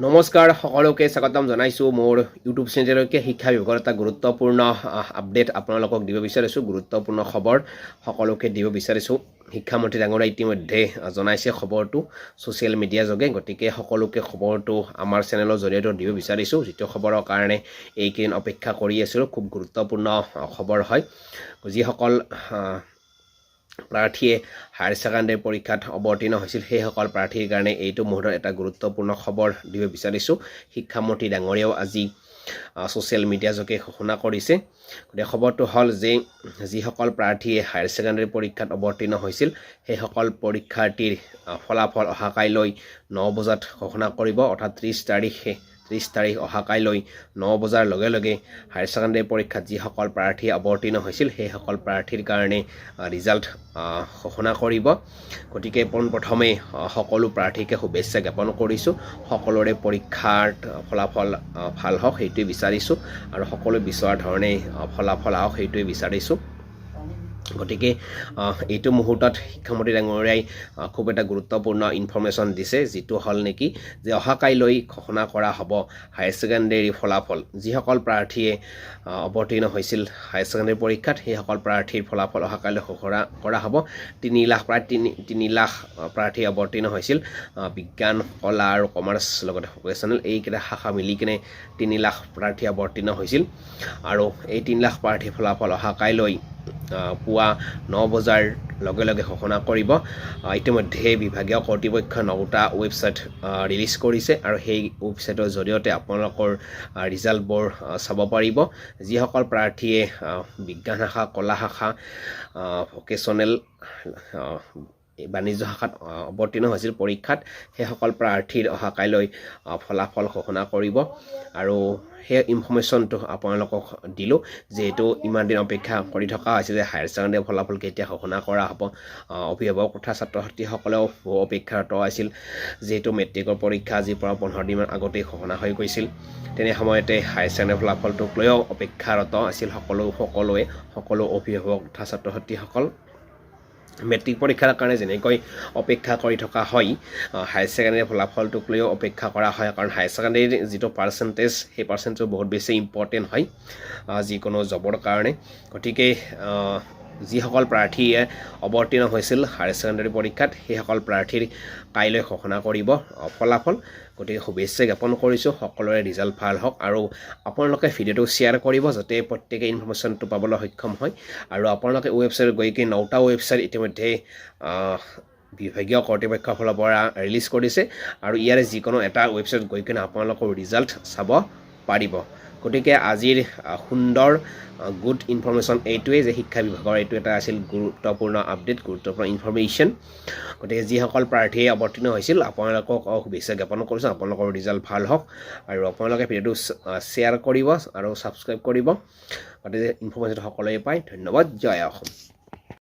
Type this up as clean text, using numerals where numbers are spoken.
নমস্কাৰ সকলোকে স্বাগতম জনাইছোঁ মোৰ ইউটিউব চেনেললৈকে শিক্ষা বিভাগৰ এটা গুৰুত্বপূৰ্ণ আপডেট আপোনালোকক দিব বিচাৰিছোঁ গুৰুত্বপূৰ্ণ খবৰ সকলোকে দিব বিচাৰিছোঁ শিক্ষামন্ত্ৰী ডাঙৰীয়াই ইতিমধ্যে জনাইছে খবৰটো ছ'চিয়েল মিডিয়া যোগে গতিকে সকলোকে খবৰটো আমাৰ চেনেলৰ জৰিয়তে দিব বিচাৰিছোঁ যিটো খবৰৰ কাৰণে এইকেইদিন অপেক্ষা কৰি আছিলোঁ খুব গুৰুত্বপূৰ্ণ খবৰ হয় যিসকল প্ৰাৰ্থীয়ে হায়াৰ ছেকেণ্ডাৰী পৰীক্ষাত অৱতীৰ্ণ হৈছিল সেইসকল প্ৰাৰ্থীৰ কাৰণে এইটো মুহূৰ্তত এটা গুৰুত্বপূৰ্ণ খবৰ দিব বিচাৰিছোঁ শিক্ষামন্ত্ৰী ডাঙৰীয়াও আজি ছ'চিয়েল মিডিয়া যোগে ঘোষণা কৰিছে গতিকে খবৰটো হ'ল যে যিসকল প্ৰাৰ্থীয়ে হায়াৰ ছেকেণ্ডাৰী পৰীক্ষাত অৱতীৰ্ণ হৈছিল সেইসকল পৰীক্ষাৰ্থীৰ ফলাফল অহাকাইলৈ 9 বজাত ঘোষণা কৰিব অৰ্থাৎ 30 তাৰিখ অহাকাইলৈ 9 বজাৰ লগে লগে হায়াৰ ছেকেণ্ডাৰী পৰীক্ষাত যিসকল প্ৰাৰ্থী অৱতীৰ্ণ হৈছিল সেইসকল প্ৰাৰ্থীৰ কাৰণে ৰিজাল্ট ঘোষণা কৰিব গতিকে পোনপ্ৰথমে সকলো প্ৰাৰ্থীকে শুভেচ্ছা জ্ঞাপন কৰিছোঁ সকলোৰে পৰীক্ষাৰ ফলাফল ভাল হওক সেইটোৱে বিচাৰিছোঁ আৰু সকলো বিচৰা ধৰণে ফলাফল আহক সেইটোৱে বিচাৰিছোঁ গতিকে এইটো মুহূৰ্তত শিক্ষামন্ত্ৰী ডাঙৰীয়াই খুব এটা গুৰুত্বপূৰ্ণ ইনফৰমেশ্যন দিছে যিটো হ'ল নেকি যে অহাকাইলৈ ঘোষণা কৰা হ'ব হায়াৰ ছেকেণ্ডাৰী ফলাফল যিসকল প্ৰাৰ্থীয়ে অৱতীৰ্ণ হৈছিল হায়াৰ ছেকেণ্ডাৰী পৰীক্ষাত সেইসকল প্ৰাৰ্থীৰ ফলাফল অহাকাইলৈ ঘোষণা কৰা হ'ব 3 লাখ প্ৰায় 3 লাখ প্ৰাৰ্থী অৱতীৰ্ণ হৈছিল বিজ্ঞান কলা আৰু কমাৰ্চ লগতে ভকেশ্যনেল এইকেইটা শাখা মিলি কিনে 3 লাখ প্ৰাৰ্থী অৱতীৰ্ণ হৈছিল আৰু এই 3 লাখ প্ৰাৰ্থীৰ ফলাফল অহাকাইলৈ পুৱা 9 বজাৰ লগে লগে ঘোষণা কৰিব ইতিমধ্যে বিভাগীয় কৰ্তৃপক্ষই 9টা ৱেবছাইট ৰিলিজ কৰিছে আৰু সেই ৱেবছাইটৰ জৰিয়তে আপোনালোকৰ ৰিজাল্টবোৰ চাব পাৰিব যিসকল প্ৰাৰ্থীয়ে বিজ্ঞান শাখা কলা শাখা ভকেশ্যনেল বাণিজ্য শাখাত অৱতীৰ্ণ হৈছিল পৰীক্ষাত সেইসকল প্ৰাৰ্থীৰ অহাকাইলৈ ফলাফল ঘোষণা কৰিব আৰু সেই ইনফৰমেশ্যনটো আপোনালোকক দিলোঁ যিহেতু ইমান দিন অপেক্ষা কৰি থকা হৈছে যে হায়াৰ ছেকেণ্ডাৰী ফলাফল কেতিয়া ঘোষণা কৰা হ'ব অভিভাৱক তথা ছাত্ৰ ছাত্ৰীসকলেও বহু অপেক্ষাৰত আছিল যিহেতু মেট্ৰিকৰ পৰীক্ষা আজিৰ পৰা 15 দিনমান আগতেই ঘোষণা হৈ গৈছিল তেনে সময়তে হায়াৰ ছেকেণ্ডাৰী ফলাফলটোক লৈও অপেক্ষাৰত আছিল সকলো অভিভাৱক তথা ছাত্ৰ ছাত্ৰীসকল মেট্ৰিক পৰীক্ষাৰ কাৰণে যেনেকৈ অপেক্ষা কৰি থকা হয় হায়াৰ ছেকেণ্ডাৰী ফলাফলটোক লৈও অপেক্ষা কৰা হয় কাৰণ হায়াৰ ছেকেণ্ডাৰীৰ যিটো পাৰ্চেণ্টেজ সেই পাৰ্চেণ্টেজটো বহুত বেছি ইম্পৰ্টেণ্ট হয় যিকোনো জবৰ কাৰণে গতিকে যিসকল প্ৰাৰ্থীয়ে অৱতীৰ্ণ হৈছিল হায়াৰ ছেকেণ্ডাৰী পৰীক্ষাত সেইসকল প্ৰাৰ্থীৰ কাইলৈ ঘোষণা কৰিব ফলাফল গতিকে শুভেচ্ছা জ্ঞাপন কৰিছোঁ সকলোৰে ৰিজাল্ট ভাল হওক আৰু আপোনালোকে ভিডিঅ'টো শ্বেয়াৰ কৰিব যাতে প্ৰত্যেকে ইনফৰমেশ্যনটো পাবলৈ সক্ষম হয় আৰু আপোনালোকে ৱেবছাইটত গৈ কিনে 9টা ৱেবছাইট ইতিমধ্যে বিভাগীয় কৰ্তৃপক্ষৰ ফালৰ পৰা ৰিলিজ কৰিছে আৰু ইয়াৰে যিকোনো এটা ৱেবছাইট গৈ কিনে আপোনালোকৰ ৰিজাল্ট চাব পাৰিব গতিকে আজিৰ সুন্দৰ গুড ইনফৰমেশ্যন এইটোৱে যে শিক্ষা বিভাগৰ এইটো এটা আছিল গুৰুত্বপূৰ্ণ আপডেট গুৰুত্বপূৰ্ণ ইনফৰমেশ্যন গতিকে যিসকল প্ৰাৰ্থীয়ে অৱতীৰ্ণ হৈছিল আপোনালোকক শুভেচ্ছা জ্ঞাপন কৰিছোঁ আপোনালোকৰ ৰিজাল্ট ভাল হওক আৰু আপোনালোকে ভিডিঅ'টো শ্বেয়াৰ কৰিব আৰু ছাবস্ক্ৰাইব কৰিব গতিকে ইনফৰমেশ্যন সকলোৱে পায় ধন্যবাদ জয় অসম